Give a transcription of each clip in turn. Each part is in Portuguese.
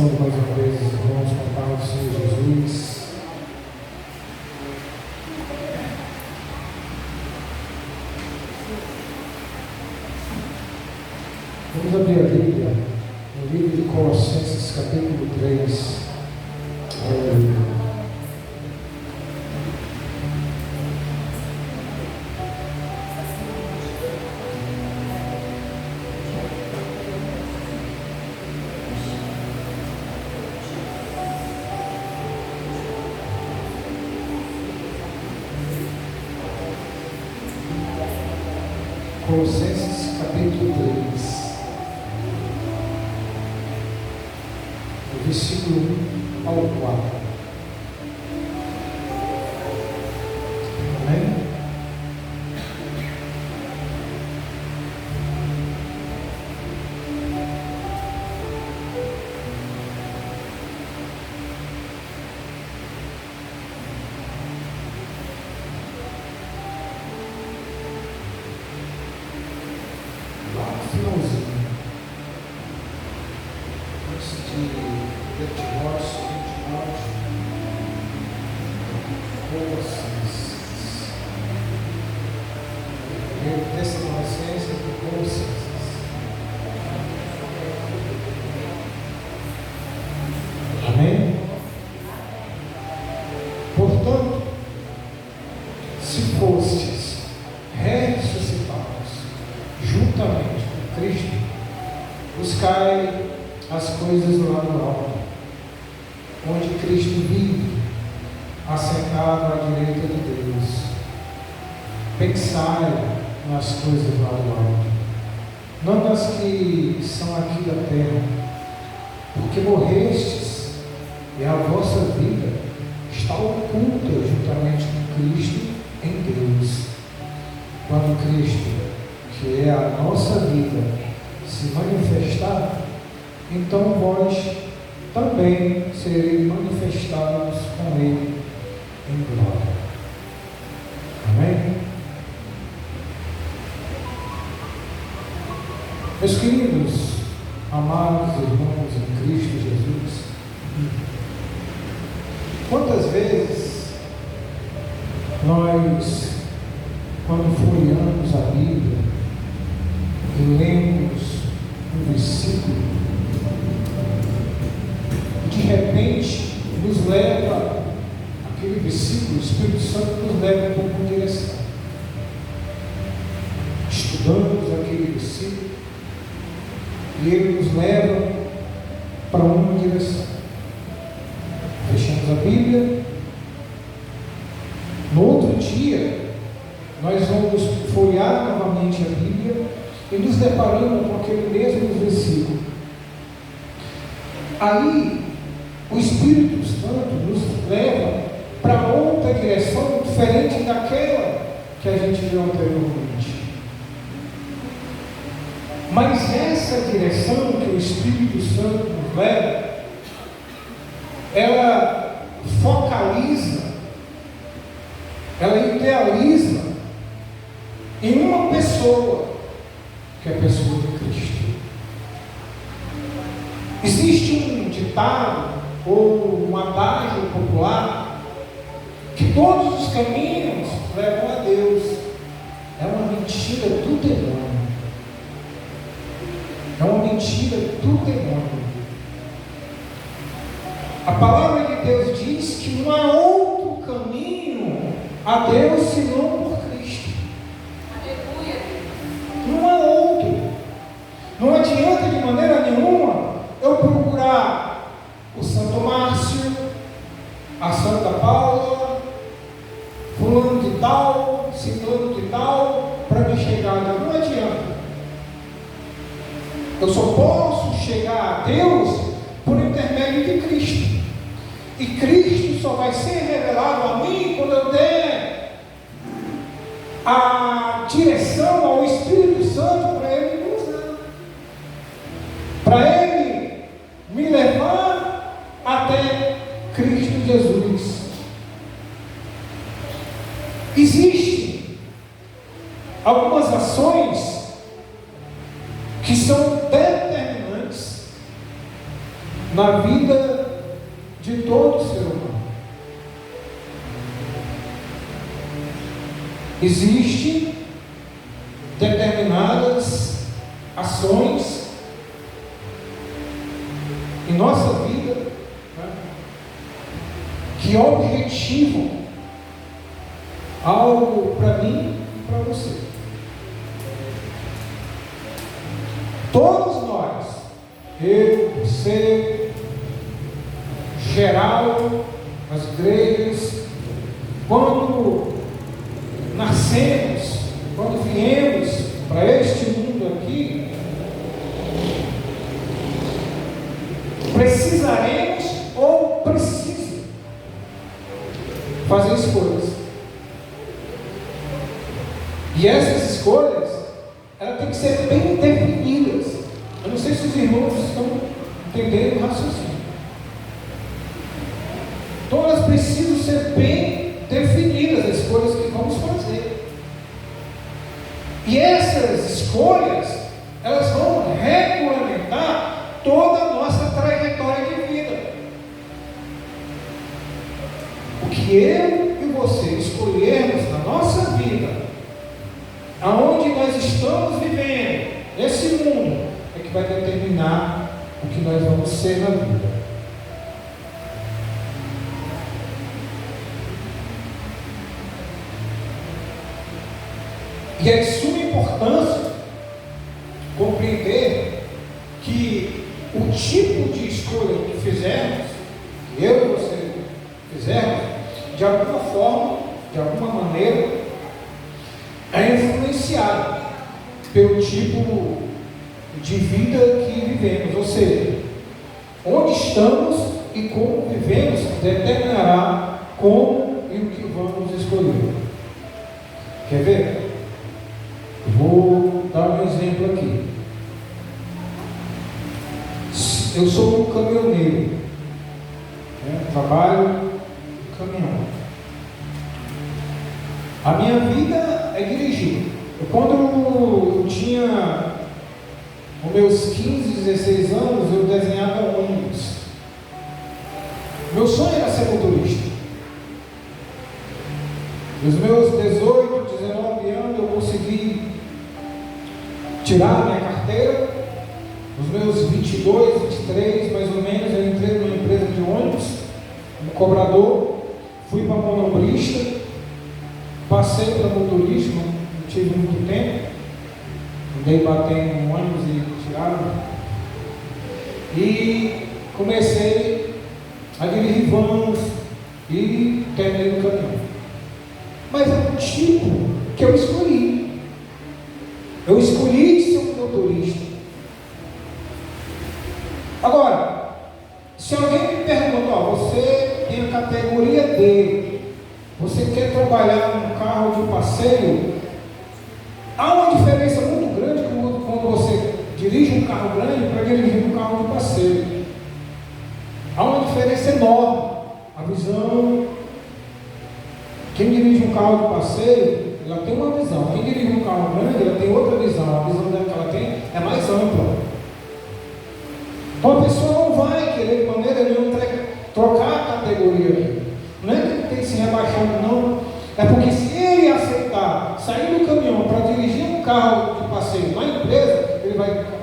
Saúde mais uma vez, irmãos, com a paz do Senhor Jesus. Vamos abrir a Bíblia no livro de Colossenses, capítulo 3. Aleluia. Colossenses capítulo 3, do versículo 1 ao 4. Amém? Finalzinho, antes de Timóteo, Colossenses, Tessalonicenses e Colossenses. Amém? Portanto, se fostes ressuscitados juntamente com Cristo, buscai as coisas lá no alto, onde Cristo vive, assentado à direita de Deus. Pensai nas coisas lá do alto, não nas que são aqui da terra, porque morrestes e a vossa vida está oculta juntamente com Cristo em Deus. Quando Cristo, que é a nossa vida, se manifestar, então vós também sereis manifestados com Ele em glória. Amém? Meus queridos, amados irmãos em Cristo Jesus, quantas vezes nós, quando folheamos a Bíblia e lemos um versículo, de repente nos leva, aquele versículo, o Espírito Santo nos leva para uma direção. Estudamos aquele versículo e ele nos leva para uma direção. Fechamos a Bíblia, no outro dia nós vamos folhear novamente a Bíblia e nos deparamos com aquele mesmo versículo. Aí o Espírito Santo nos leva para outra direção diferente daquela que a gente viu anteriormente. Mas essa direção que o Espírito Santo nos leva, ela focaliza, ela idealiza em uma pessoa, que é a pessoa de Cristo. Existe um ditado ou um adágio popular que todos os caminhos levam a Deus. É uma mentira do demônio. É uma mentira do demônio. A palavra de Deus diz que não há outro caminho a Deus senão por Cristo. Aleluia. Não há outro. Não adianta de maneira nenhuma eu procurar o Santo Márcio, a Santa Paula, fulano de tal, ciclano de tal, para me chegar. Não adianta. Eu só posso chegar a Deus por intermédio de Cristo. E Cristo só vai ser revelado a mim quando eu der a direção ao Espírito Santo para Ele me usar, para Ele me levar até Cristo Jesus. Existem algumas ações que são determinantes na vida de todo ser humano. Existem determinadas ações em nossa vida, né, que objetivam algo para mim e para você. Todos nós, eu, você, geral, as igrejas, quando nascemos, quando viemos para este mundo aqui, precisaremos ou precisam fazer escolhas. E essas escolhas, elas têm que ser bem definidas. Eu não sei se os irmãos estão entendendo o raciocínio. Então elas precisam ser bem definidas, as escolhas que vamos fazer. E essas escolhas, elas vão regulamentar toda a nossa trajetória de vida. O que eu e você escolhermos na nossa vida, aonde nós estamos vivendo, nesse mundo, é que vai determinar o que nós vamos ser na vida. E é de suma importância compreender que o tipo de escolha que fizermos, que eu e você fizermos, de alguma forma, de alguma maneira, é influenciado pelo tipo de vida que vivemos. Ou seja, onde estamos e como vivemos determinará como e o que vamos escolher. Quer ver? Vou dar um exemplo aqui. Eu sou um caminhoneiro, né? Trabalho no caminhão. A minha vida é dirigir. Quando eu tinha os meus 15, 16 anos, eu desenhava ônibus. Meu sonho era ser motorista. Nos meus 18, 19 anos, eu consegui tirar a minha carteira. Nos meus 22, 23, mais ou menos, eu entrei numa empresa de ônibus, como cobrador, fui para manobrista, passei para motorista, não tive muito tempo, andei batendo no ônibus e tirava, e comecei a dirigir vans e terminei no caminhão. Mas é um tipo que eu escolhi. Eu escolhi ser um motorista. Agora, se alguém me pergunta, você tem a categoria D, você quer trabalhar num carro de passeio, há uma diferença muito grande quando você dirige um carro grande para dirigir um carro de passeio. Há uma diferença enorme. A visão. Quem dirige um carro de passeio, ela tem uma visão. Quem dirige um carro grande, ela tem outra visão. A visão que ela tem é mais ampla. Então a pessoa não vai querer de maneira nenhuma trocar a categoria. Não é que ele tem que se rebaixar, não. É porque se ele aceitar sair do caminhão para dirigir um carro de passeio na empresa,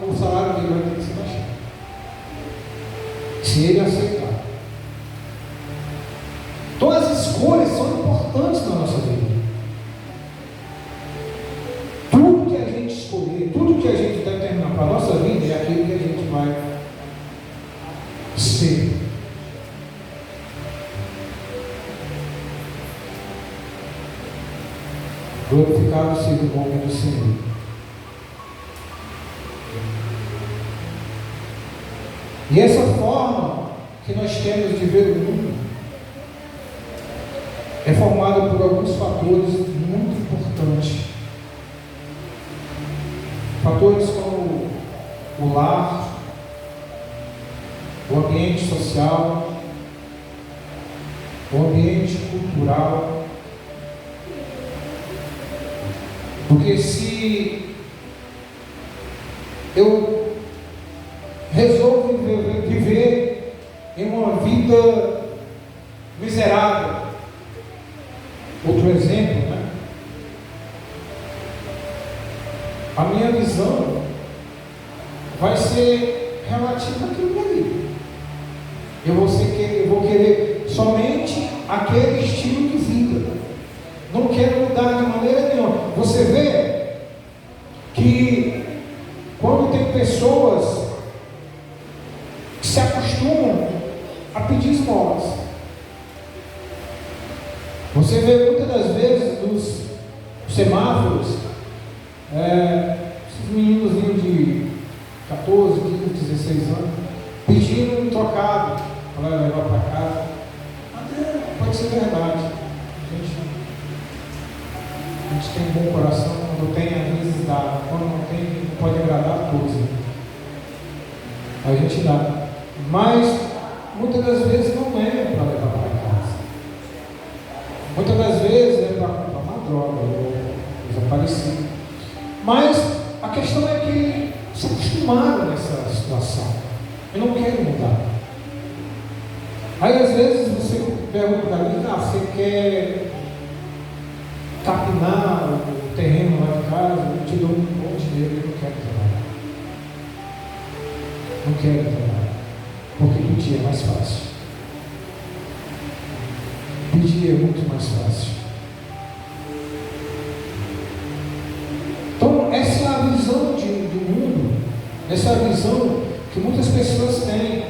o salário dele vai ter que se baixar. Se ele aceitar. Então as escolhas são importantes na nossa vida. Tudo que a gente escolher, tudo que a gente determinar para a nossa vida é aquilo que a gente vai ser. Glorificado seja o nome do Senhor. E essa forma que nós temos de ver o mundo é formada por alguns fatores muito importantes. Fatores como o lar, o ambiente social, o ambiente cultural. Porque se eu resolvo viver vida miserável. Outro exemplo, né? A minha visão vai ser relativa àquilo ali. Eu vou querer somente aquele estilo de vida. Não quero mudar de maneira nenhuma. Você vê que quando tem pessoas que se acostumam a pedir esmolas, você vê muitas das vezes nos semáforos, esses meninozinhos de 14, 15, 16 anos, pedindo um trocado para levar para casa. Até pode ser verdade. A gente tem um bom coração, quando tem, às vezes dá. Quando não tem, não pode agradar a todos. A gente dá. Mas, muitas das vezes não é para levar para casa. Muitas das vezes é para comprar uma droga ou desaparecido. Mas, a questão é que se acostumaram nessa situação. Eu não quero mudar. Aí, às vezes, você pergunta para mim, você quer capinar o terreno lá de casa, eu te dou um bom dinheiro, eu não quero trabalhar. Não quero trabalhar. Porque pedir é mais fácil. Pedir é muito mais fácil. Então, essa é a visão do mundo, essa é a visão que muitas pessoas têm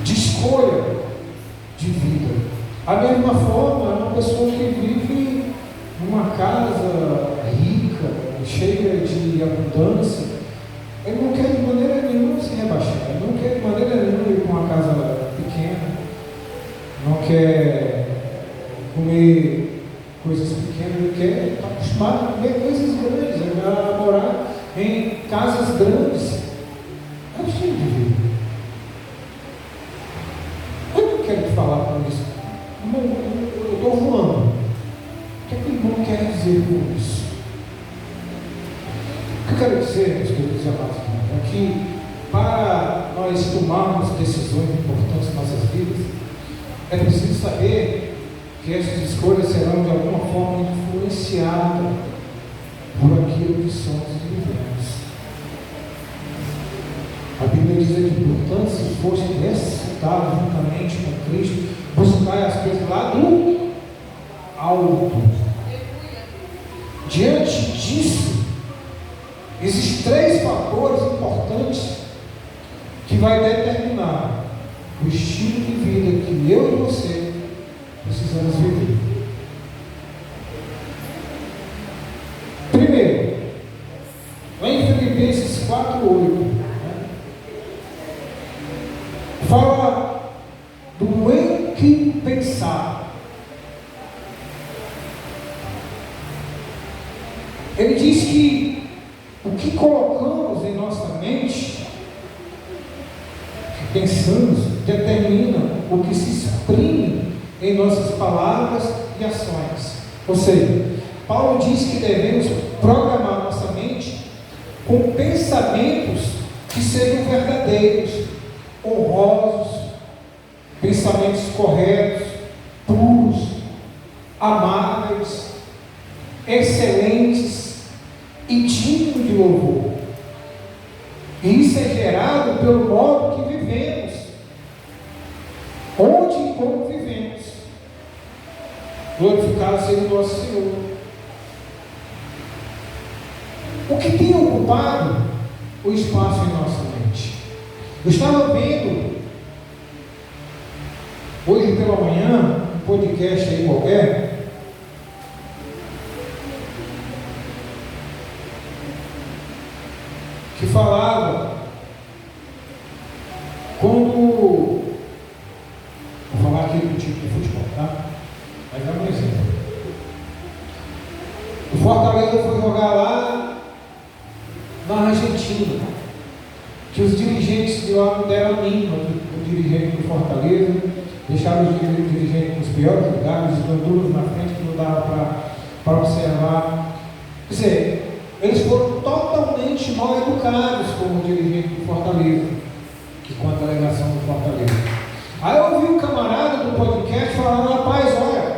de escolha de vida. A mesma forma, uma pessoa que vive numa casa rica, cheia de abundância, ele não quer de maneira nenhuma se rebaixar, ele não quer de maneira nenhuma ir para uma casa pequena, não quer comer coisas pequenas, ele quer estar acostumado a comer coisas grandes, ele vai morar em casas grandes. É o estilo de vida. Eu não quero te falar com isso. Eu estou voando. O que é que o irmão quer dizer com isso? O que eu quero dizer, meus queridos amados, é que para nós tomarmos decisões importantes em nossas vidas, é preciso saber que essas escolhas serão de alguma forma influenciadas por aquilo que somos e vivemos. A Bíblia diz aqui, portanto, se foste ressuscitado juntamente com Cristo, buscai as coisas lá do alto. Diante disso, existem 3 fatores importantes que vai determinar o estilo de vida que eu e você precisamos viver. Primeiro, lá em Filipenses 4:8, fala do em que pensar. Ele diz que o que colocamos em nossa mente, que pensamos, determina o que se exprime em nossas palavras e ações. Ou seja, Paulo diz que devemos programar nossa mente com pensamentos que sejam verdadeiros, honrosos, pensamentos corretos, puros, amáveis, excelentes e dignos de louvor. E isso é gerado pelo modo que vivemos, onde e como vivemos. Glorificado seja o nosso Senhor. O que tem ocupado o espaço em nossa mente? Eu estava vendo hoje pela manhã um podcast aí qualquer, que falava quando, vou falar aqui do tipo de futebol, tá? Mas é um exemplo. O Fortaleza foi jogar lá na Argentina, que os dirigentes de lá não deram a mínima do dirigente do Fortaleza, deixaram os dirigentes nos piores lugares, os gandulos na frente que não dava para observar. Quer dizer, eles foram totalmente mal educados como dirigente do Fortaleza e com a delegação do Fortaleza. podcast falando, rapaz, olha,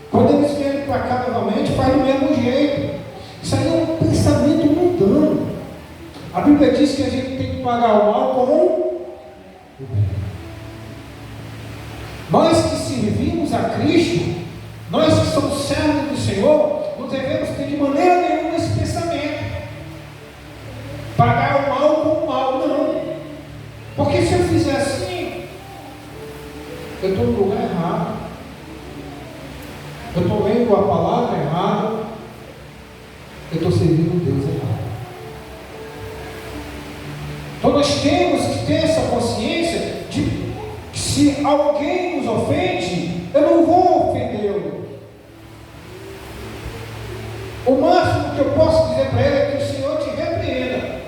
quando eles vierem para cá novamente, faz do mesmo jeito. Isso aí é um pensamento mundano. A Bíblia diz que a gente tem que pagar o mal com o bem. Nós que servimos a Cristo, nós que somos servos do Senhor, não devemos ter de maneira nenhuma esse pensamento. Pagar o mal com o mal, não. Porque se eu fizer assim, eu estou no lugar errado. Eu estou lendo a palavra errada. Eu estou servindo Deus errado. Então nós temos que ter essa consciência de que se alguém nos ofende, eu não vou ofendê-lo. O máximo que eu posso dizer para ele é que o Senhor te repreenda.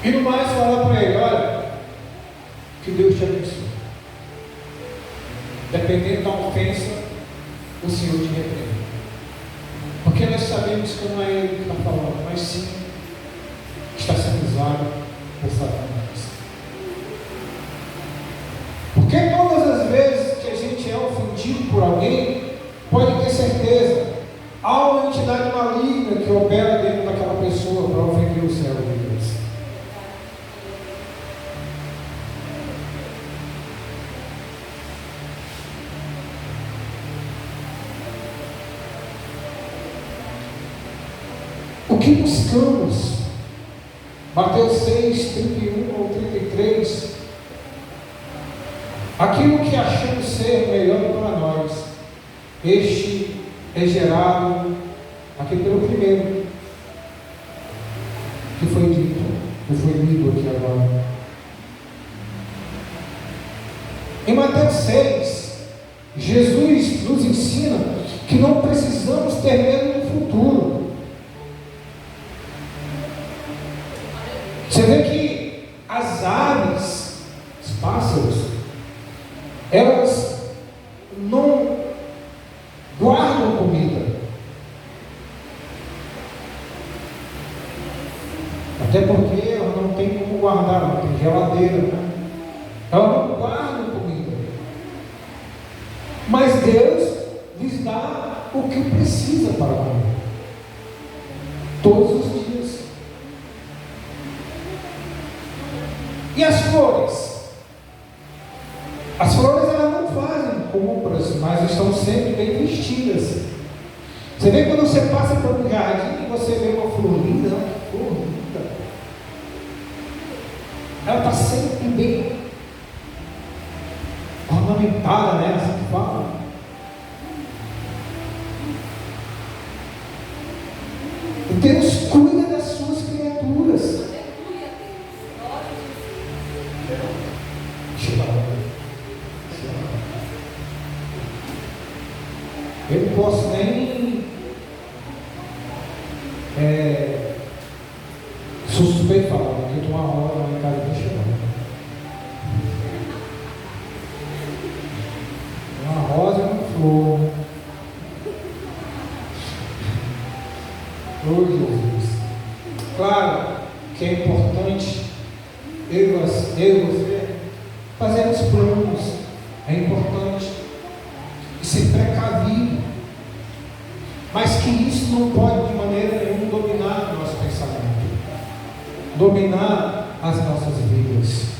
E no mais falar para ele, olha, que Deus te abençoe. Dependendo da ofensa, o Senhor te repreende. Porque nós sabemos que não é Ele que está falando, mas sim está sendo usado por Satanás. Porque todas as vezes que a gente é ofendido por alguém, pode ter certeza, há uma entidade maligna que opera dentro daquela pessoa para ofender o céu de Deus. O que buscamos? Mateus 6, 31 ou 33. Aquilo que achamos ser melhor para nós, este é gerado aqui pelo primeiro, que foi dito, que foi lido aqui agora. Em Mateus 6, Jesus nos ensina que não precisamos ter medo do futuro. Você vê que as aves, os pássaros, elas não guardam comida. Até porque elas não tem como guardar, não tem geladeira, né? Elas não guardam comida. Mas Deus lhes dá o que precisa para comer. Todos os dias. E as flores? As flores elas não fazem compras, mas estão sempre bem vestidas. Você vê quando você passa por um jardim e você vê uma flor linda, que flor linda. Ela está sempre bem ornamentada, né? Assim que fala. E Deus cuida das suas criaturas. Eu não posso nem suspeito falar, porque eu tenho uma rosa lá em casa bem chegando. Uma rosa e uma flor. Oh Jesus! Claro que é importante eu e você fazermos planos, é importante ser precavido, mas que isso não pode de maneira nenhuma dominar o nosso pensamento, dominar as nossas vidas.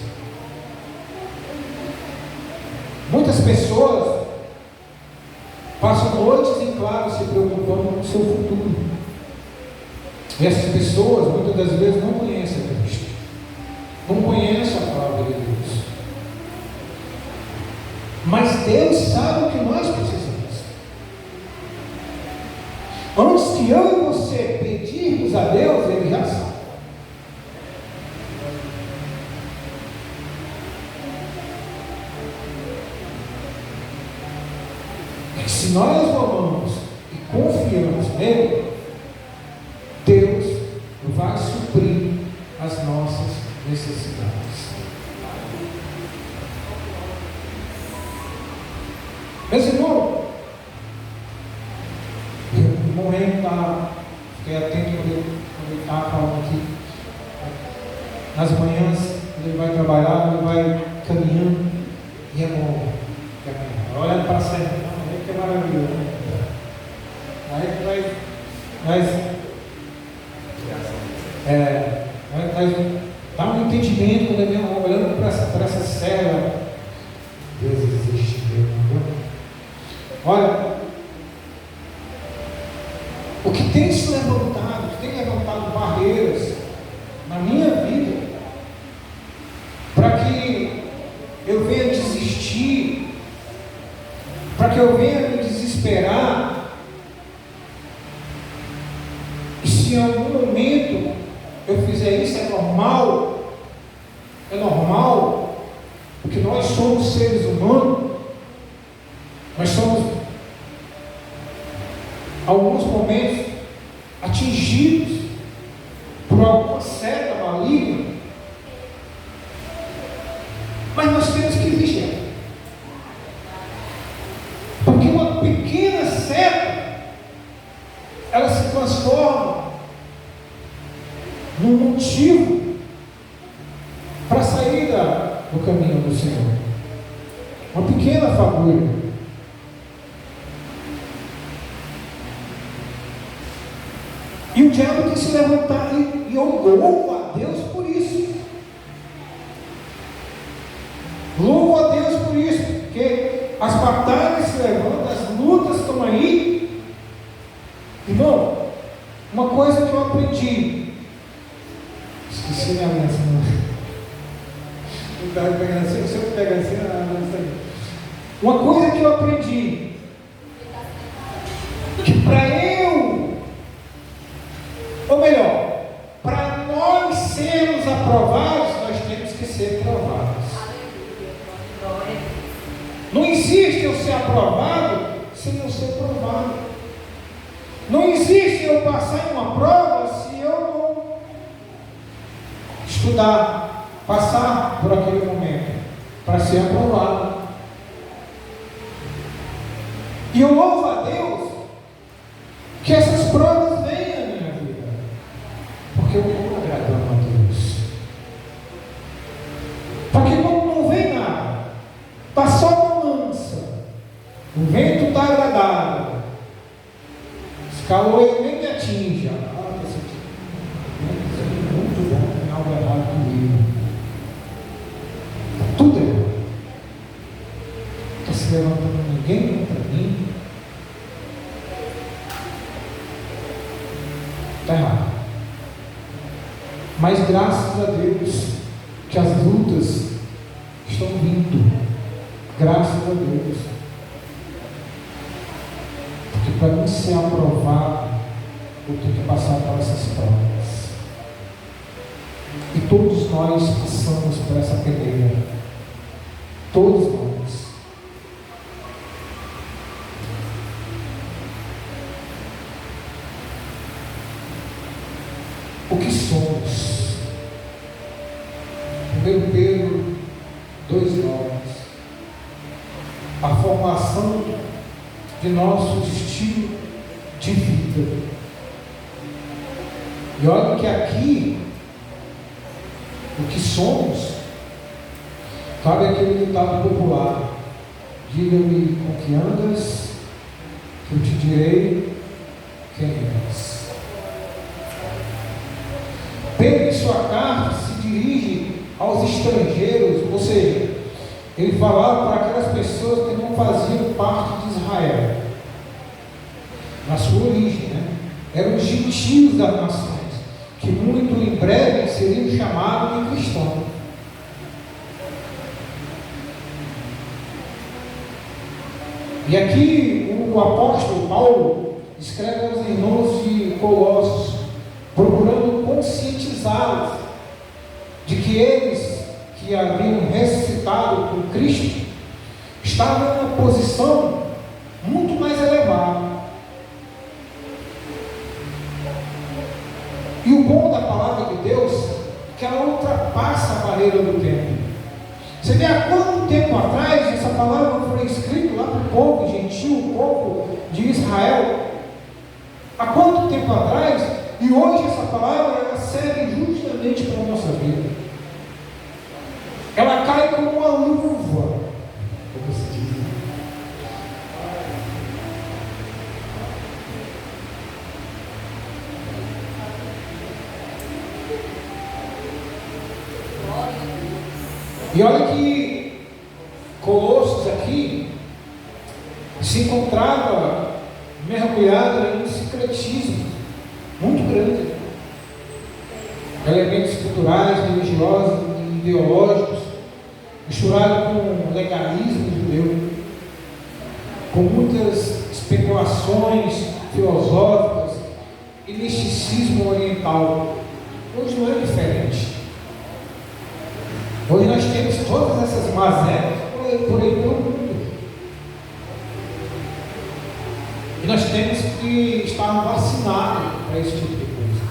Muitas pessoas passam noites em claro se preocupando com o seu futuro, e essas pessoas muitas das vezes não conhecem a Cristo, não conhecem a palavra de Deus. Mas Deus sabe o que nós precisamos. Antes que eu e você pedirmos a Deus, Ele já sabe. E se nós amamos e confiamos nele, Deus vai suprir as nossas necessidades. Meus irmãos, o irmão está, fiquei atento quando ele estava falando aqui. nas manhãs, quando ele vai trabalhar, ele vai caminhando, e é bom caminhar. Olhando para a serra, olha que é maravilhoso. Aí dá um entendimento quando ele vem olhando para essa serra. Deus existe mesmo. Olha, o que tem se levantado, tem levantado barreiras na minha vida, para que eu venha desistir, para que eu venha me desesperar, e se em algum momento eu fizer isso, é normal, porque nós somos seres humanos, nós somos, alguns momentos, atingidos por alguma seta maligna, mas nós temos que vigiar, porque uma pequena seta, ela se transforma num motivo para sair do caminho do Senhor. Uma pequena fagulha. E o diabo tem se levantado, e eu louvo a Deus por isso. Louvo a Deus por isso, porque as batalhas se levantam, as lutas estão aí. Irmão, uma coisa que eu aprendi, esqueci minha menção. Se eu pegar assim, uma coisa que eu aprendi, que ou melhor, para nós sermos aprovados, nós temos que ser provados. Não existe eu ser aprovado sem eu ser provado. Não existe eu passar em uma prova se eu não estudar, passar por aquele momento, para ser aprovado. E eu louvo a Deus que essas provas venham na minha vida, porque eu vou agradando a Deus. Porque não vem nada, está só balança, o vento está agradável, esse calor nem me atinge. Muito bom, tem algo errado comigo. Tudo errado. Está se levantando ninguém contra mim. Está errado. Mas graças a Deus que as lutas estão vindo. Graças a Deus. Porque para mim ser aprovado, eu tenho que passar por essas provas. E todos nós passamos por essa peneira. Todos nós. O que somos? 1 Pedro 2,9. A formação de nosso estilo de vida. E olha que aqui, o que somos, cabe aquele ditado popular: diga-me com que andas, que eu te direi quem és. Pedro, em sua carta, se dirige aos estrangeiros, ou seja, ele falava para aquelas pessoas que não faziam parte de Israel, na sua origem, né? Eram os gentios das nações, que muito em breve seriam chamados de cristãos. E aqui o apóstolo Paulo escreve aos irmãos de Colossos, procurando conscientizá-los de que eles, que haviam ressuscitado com Cristo, estavam em uma posição muito mais elevada. E o bom da palavra de Deus é que ela ultrapassa a barreira do tempo. Você vê há quanto tempo atrás essa palavra foi escrita lá para o povo gentil, o povo de Israel? Há quanto tempo atrás? E hoje essa palavra ela serve justamente para a nossa vida. E olha que Colossos aqui se encontrava mergulhado em um sincretismo muito grande. Elementos culturais, religiosos, ideológicos, misturado com legalismo judeu, com muitas especulações filosóficas e misticismo oriental. Hoje não é diferente. Hoje nós temos todas essas mazelas por aí pelo mundo. E nós temos que estar vacinados para esse tipo de coisa.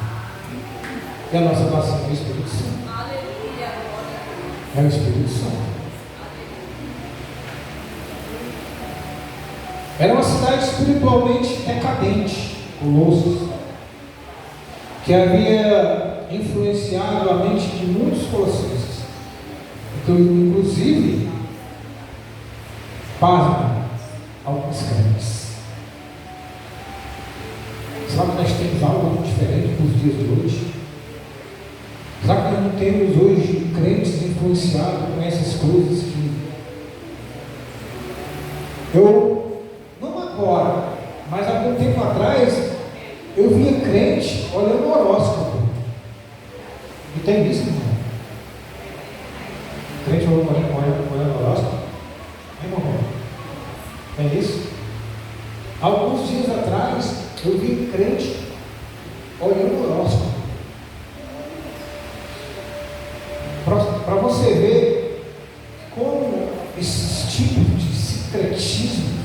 E a nossa vacina é o Espírito Santo. É o Espírito Santo. Era uma cidade espiritualmente decadente, Colossos, que havia influenciado a mente de muitos colossenses. Então, inclusive, pasmem, alguns crentes. Será que nós temos algo diferente nos dias de hoje? Será que nós não temos hoje crentes influenciados com essas coisas que não agora, mas há algum tempo atrás, eu via crente olhando o horóscopo. E tem isso, irmão? Crente olhando o horóscopo? Irmão, tem isso? Alguns dias atrás, eu vi crente olhando o horóscopo. Para você ver como esses tipos de sincretismo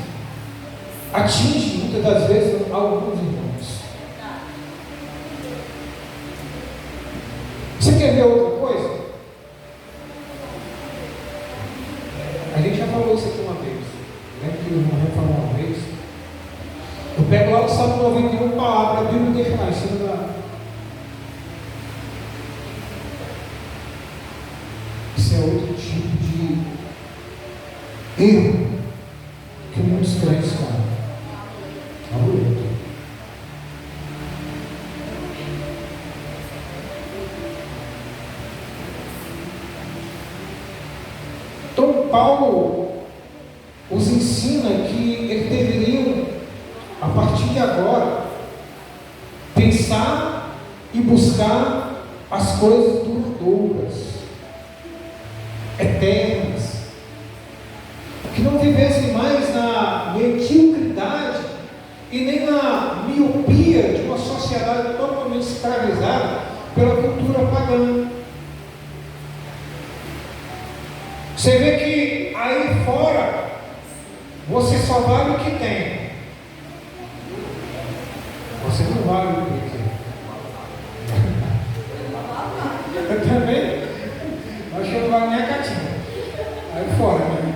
atinge muitas das vezes alguns irmãos. Você quer ver outra coisa? A gente já falou isso aqui uma vez. Lembra que o irmão já falou uma vez? Eu pego lá o Salmo 91 para abrir a Bíblia e deixo lá em cima da. Isso é outro tipo de erro que muitos crentes fazem. Então Paulo os ensina que eles deveriam, a partir de agora, pensar e buscar as coisas duradouras, eternas, que não vivessem mais na mediocridade e nem na miopia de uma sociedade totalmente escravizada pela cultura pagã. Você vê que aí fora você só vale o que tem. Você não vale o que tem. Eu também. Acho que eu não vale nem a catinha. Aí fora, né?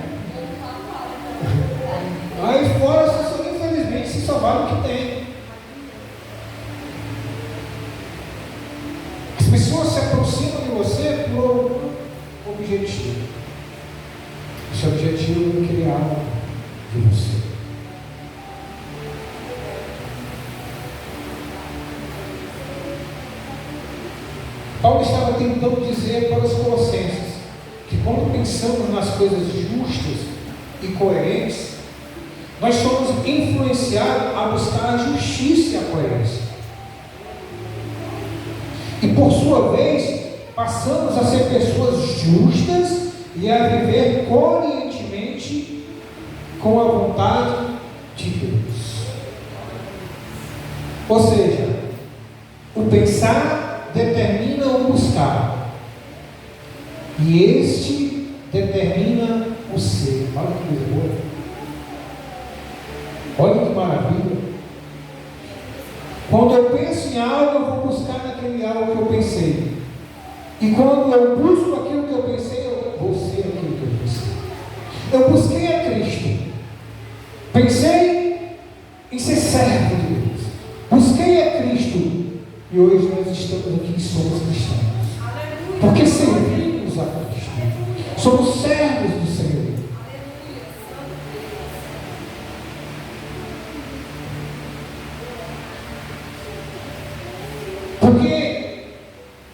Aí fora, infelizmente, você só vale o que tem. As pessoas se aproximam de você por um objetivo. Esse objetivo é criar algo de você. Paulo estava tentando dizer para os colossenses que quando pensamos nas coisas justas e coerentes, nós somos influenciados a buscar a justiça e a coerência. E por sua vez, passamos a ser pessoas justas e a viver coerentemente com a vontade de Deus. Ou seja, o pensar determina o buscar, e este determina o ser. Olha que coisa boa. Olha que maravilha. Quando eu penso em algo, eu vou buscar naquele algo que eu pensei. E quando eu busco aquilo que eu pensei, eu vou ser aquilo que eu pensei. Eu busquei a Cristo. Pensei em ser servo de Deus. Busquei a Cristo. E hoje nós estamos aqui e somos cristãos. Porque servimos a Cristo. Somos servos do Senhor. Porque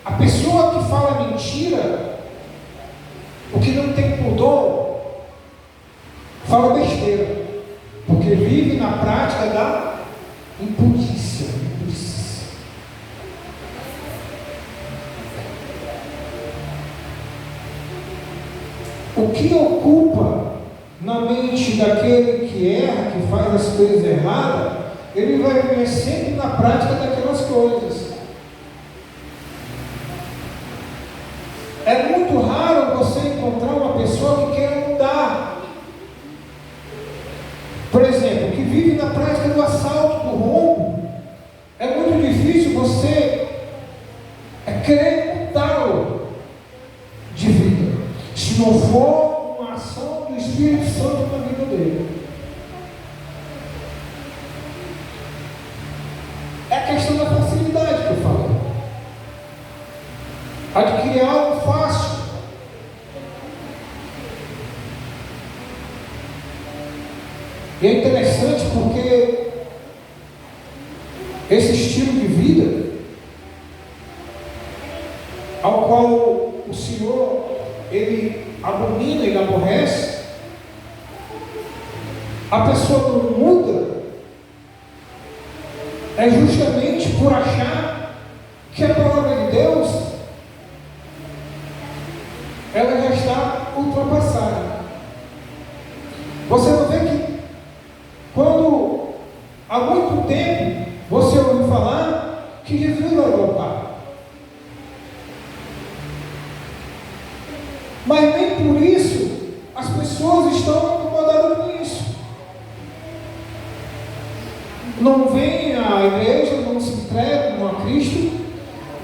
a pessoa que fala mentira, o que não fala besteira, porque vive na prática da impudícia. O que ocupa na mente daquele que erra, que faz as coisas erradas, ele vai viver sempre na prática daquelas coisas. É muito raro você encontrar uma pessoa que queira mudar. Por exemplo, que vive na prática do assalto, do roubo. É muito difícil você querer mudá-lo de vida, se não for uma ação do Espírito Santo na vida dele. É a questão da facilidade que eu falo. Adquirir algo fácil. E é interessante porque esse estilo de vida, ao qual o Senhor, Ele abomina, Ele aborrece, a pessoa não muda, é justamente por achar que a palavra de Deus, ela já está ultrapassada. Você não vê que quando há muito tempo você ouviu falar que Jesus vai voltar, mas nem por isso as pessoas estão incomodadas com isso. Não vem à igreja, não se entregam a Cristo.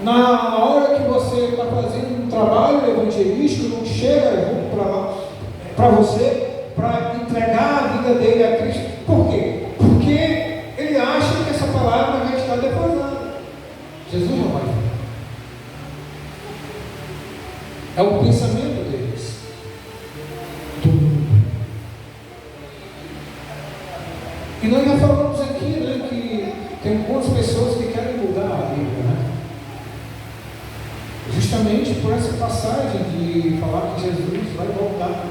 Na hora que você está fazendo um trabalho evangelístico, não chega junto para você, para entregar a vida dele a Cristo. Por quê? Porque ele acha que essa palavra já está defasada. Jesus não vai vir. É o pensamento deles, do mundo. E nós já falamos aqui, né, que tem algumas pessoas que querem mudar a Bíblia, né? Justamente por essa passagem de falar que Jesus vai voltar.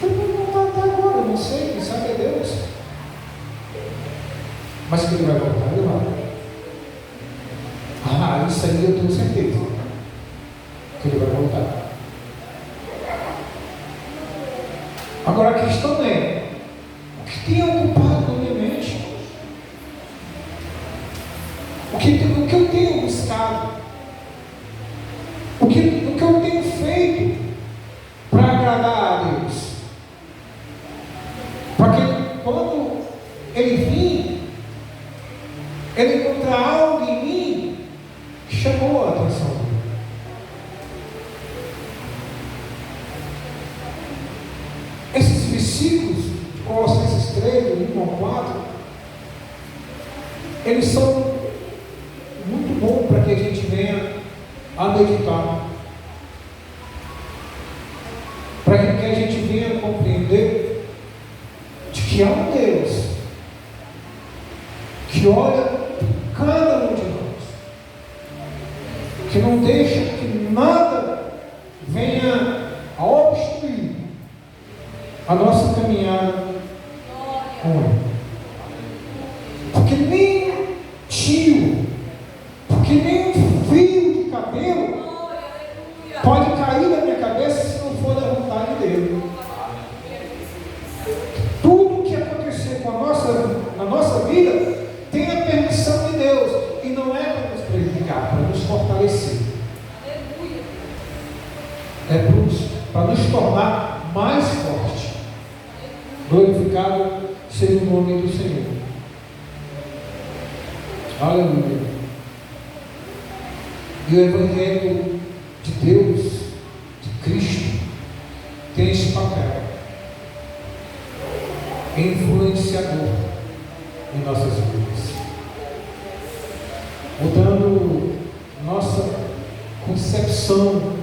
Ele vai voltar até agora, não sei, quem sabe é Deus. Mas que ele vai voltar, ele vai. Ah, isso aí eu tenho certeza que ele vai voltar. Agora a questão é, o que tem ocupado na minha mente? O que eu tenho buscado? O que eu tenho feito para agradar a Deus? Para que quando Ele vir, Ele encontrar algo em mim que chamou a atenção dele. Esses versículos de Colossenses 3, do 1 ao 4, eles são muito bons para que a gente venha a meditar, para que a gente venha a compreender de que há um Deus que olha cada um de nós, que não deixa que nada venha a obstruir a nossa caminhada com Ele. Porque nem tio, porque nem um fio de cabelo pode cair na minha cabeça se não for da vontade dele. Tudo que acontecer na nossa vida tem a permissão de Deus, e não é para nos prejudicar, para nos fortalecer. É para nos tornar mais fortes. Glorificado seja o nome do Senhor. Aleluia. E o Evangelho de Deus, de Cristo, tem esse papel influenciador em nossas vidas, mudando nossa concepção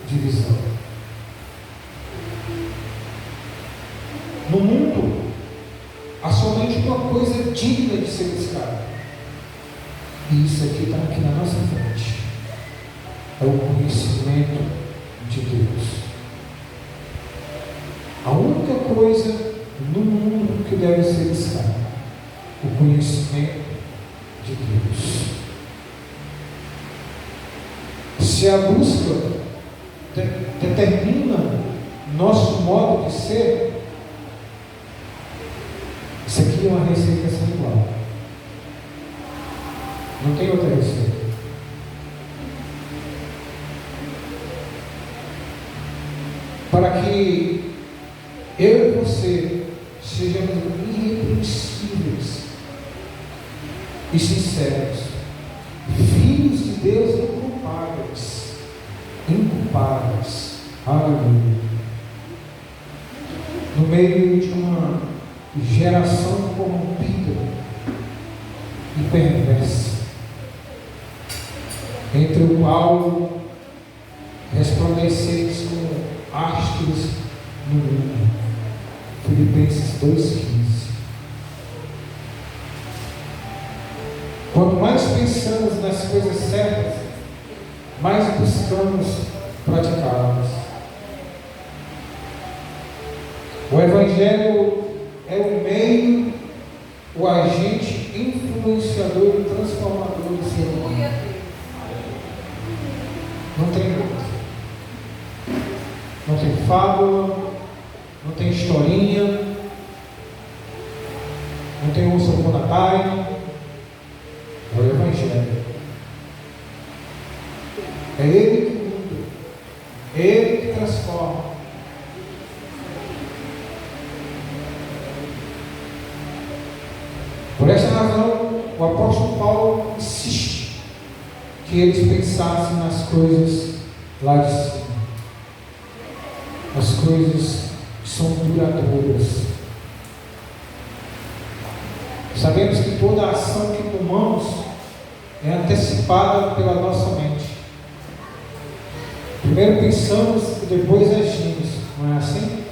de visão. No mundo, há somente uma coisa digna de ser buscada, e isso aqui está aqui na nossa frente: é o conhecimento de Deus. coisa no mundo que deve ser buscada: o conhecimento de Deus. Se a busca determina nosso modo de ser, isso aqui é uma receita sem igual. Não tem outra receita. Para que eu e você sejamos irrepreensíveis e sinceros, filhos de Deus inculpáveis, aleluia, no meio de uma geração corrompida e perversa, entre o qual resplandeceis como astros no mundo. Filipenses 2,15. Quanto mais pensamos nas coisas certas, mais buscamos praticá-las. O Evangelho é o meio, o agente influenciador e transformador do ser humano. Não tem outro. Não tem fábula, não tem historinha, não tem urso Bonatai. É o Evangelho. É Ele que muda, é Ele que transforma. Por essa razão, o apóstolo Paulo insiste que eles pensassem nas coisas lá de cima, as coisas que são duradouras. Sabemos que toda a ação que tomamos é antecipada pela nossa mente. Primeiro pensamos e depois agimos, não é assim?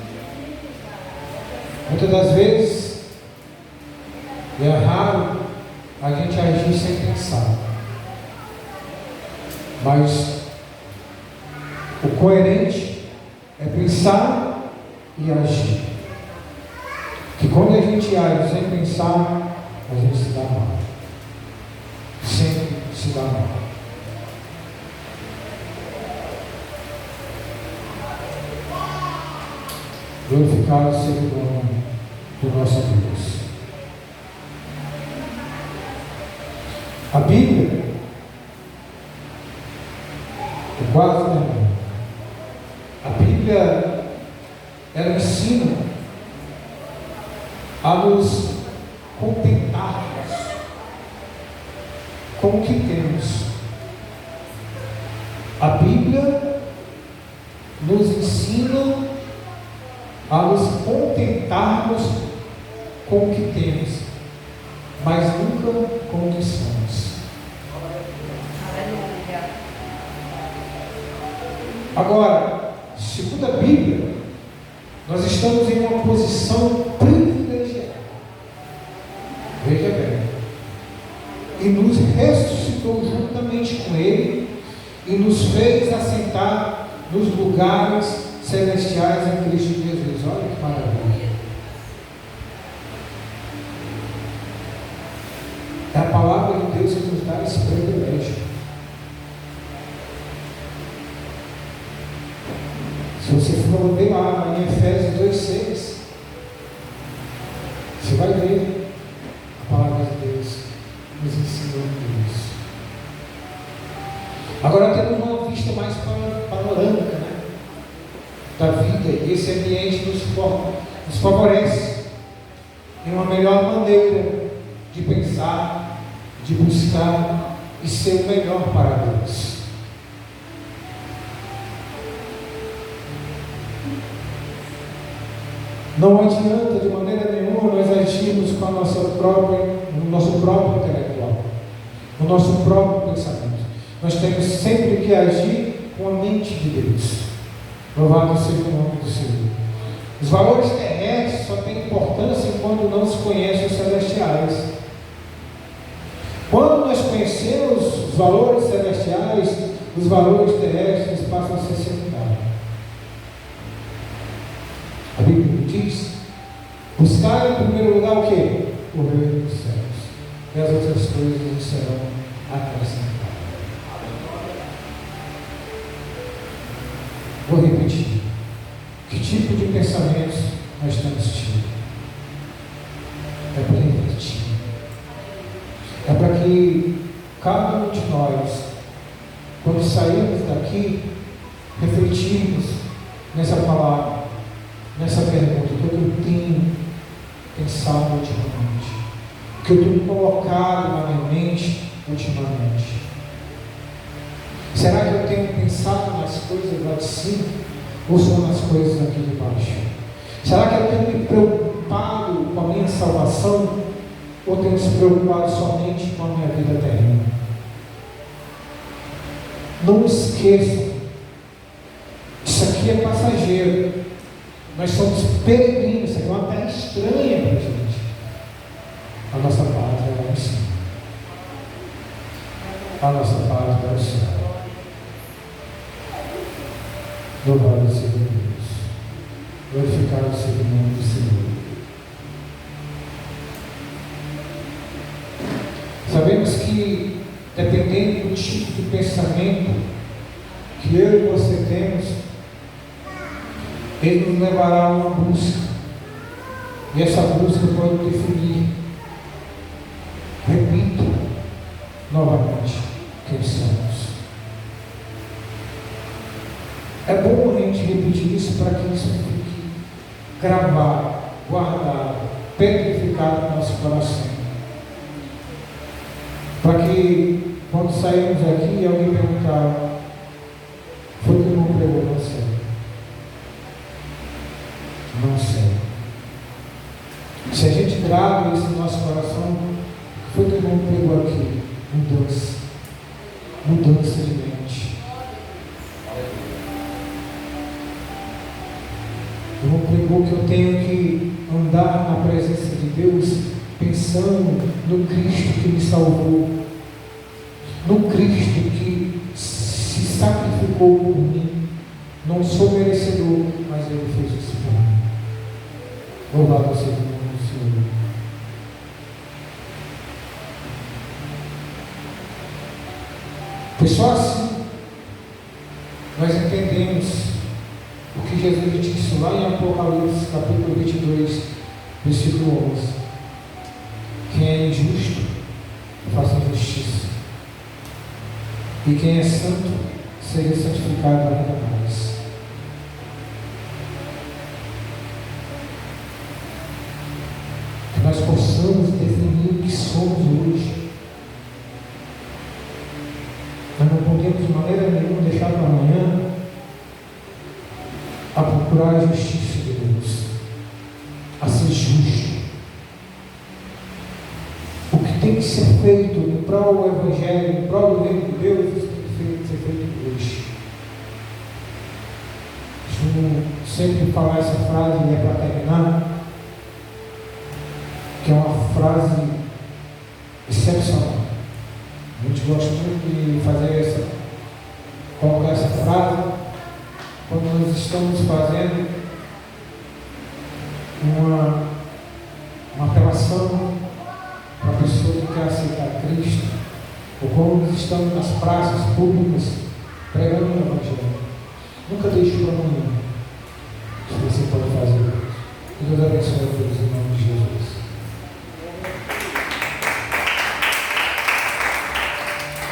Muitas das vezes, é raro a gente agir sem pensar, mas o coerente é pensar e agir. Que quando a gente age sem pensar, a gente se dá mal. Sempre se dá mal. Glorificado seja o nome do nosso Deus. A Bíblia, eu quase termino. A Bíblia, ela ensina a nos contentarmos com o que temos. A Bíblia nos ensina a nos contentarmos com o que temos, mas nunca com o que somos. Agora, segundo a Bíblia, nós estamos em uma posição privilegiada. Veja bem. E nos ressuscitou juntamente com Ele e nos fez assentar nos lugares celestiais em Cristo Jesus. Olha que maravilha. É a palavra de Deus que nos dá esse privilégio. Se você for ver lá em Efésios 2,6, você vai ver a palavra de Deus nos ensinando isso. Agora temos uma vista mais panorâmica, né, da vida, e esse ambiente nos favorece em uma melhor maneira de pensar, de buscar e ser o melhor para Deus. Não adianta de maneira nenhuma nós agirmos com a no nosso próprio intelectual, no nosso próprio pensamento. Nós temos sempre que agir com a mente de Deus. Louvado seja o nome do Senhor. Os valores terrestres só têm importância quando não se conhecem os celestiais. Quando nós conhecemos os valores celestiais, os valores terrestres passam a ser secundários. A Bíblia diz Buscar em primeiro lugar o quê? O reino dos céus. E as outras coisas nos serão acrescentadas. Vou repetir. Que tipo de pensamentos nós estamos tido? É para refletir. É para que cada um de nós, quando sairmos daqui, refletirmos nessa palavra, nessa pergunta, o que eu tenho pensado ultimamente, o que eu tenho colocado na minha mente ultimamente. Será que eu tenho pensado nas coisas lá de cima ou só nas coisas aqui de baixo? Será que eu tenho me preocupado com a minha salvação ou tenho se preocupado somente com a minha vida terrena? Não esqueçam, isso aqui é passageiro. Nós somos peregrinos, isso aqui é uma terra estranha para a gente. A nossa pátria é lá em cima. A nossa pátria é o céu. Louvado seja Deus. Glorificado seja o nome do Senhor. Sabemos que, dependendo do tipo de pensamento que eu e você temos, ele nos levará a uma busca. E essa busca pode definir, repito novamente, quem somos. É bom a gente repetir isso para que isso fique gravado, guardado, petrificado no nosso coração. Para que, quando sairmos aqui, alguém perguntar: foi que não pregou você? Não sei. Se a gente grava isso no nosso coração, foi que não pregou aqui? Mudança. Mudança de mente. Não pregou que eu tenho que andar na presença de Deus pensando no Cristo que me salvou, no Cristo que se sacrificou por mim. Não sou merecedor, mas Ele fez isso por mim. Louvado seja o nome do Senhor. Foi só assim nós entendemos o que Jesus disse lá em Apocalipse, capítulo 22, versículo 11. Quem é injusto, faça justiça. E quem é santo, seja santificado ainda mais. Que nós possamos definir o que somos hoje. Nós não podemos de maneira nenhuma deixar para amanhã a procurar a justiça de Deus, a ser justo. O que tem que ser feito em prol do Evangelho, em prol do reino de Deus, isso tem que ser feito hoje. Costumo sempre falar essa frase, e é para terminar, que é uma frase excepcional. A gente gosta muito de fazer colocar essa frase quando nós estamos fazendo uma apelação para a pessoa que quer aceitar Cristo, ou quando nós estamos nas praças públicas pregando o Evangelho. Nunca deixe para amanhã.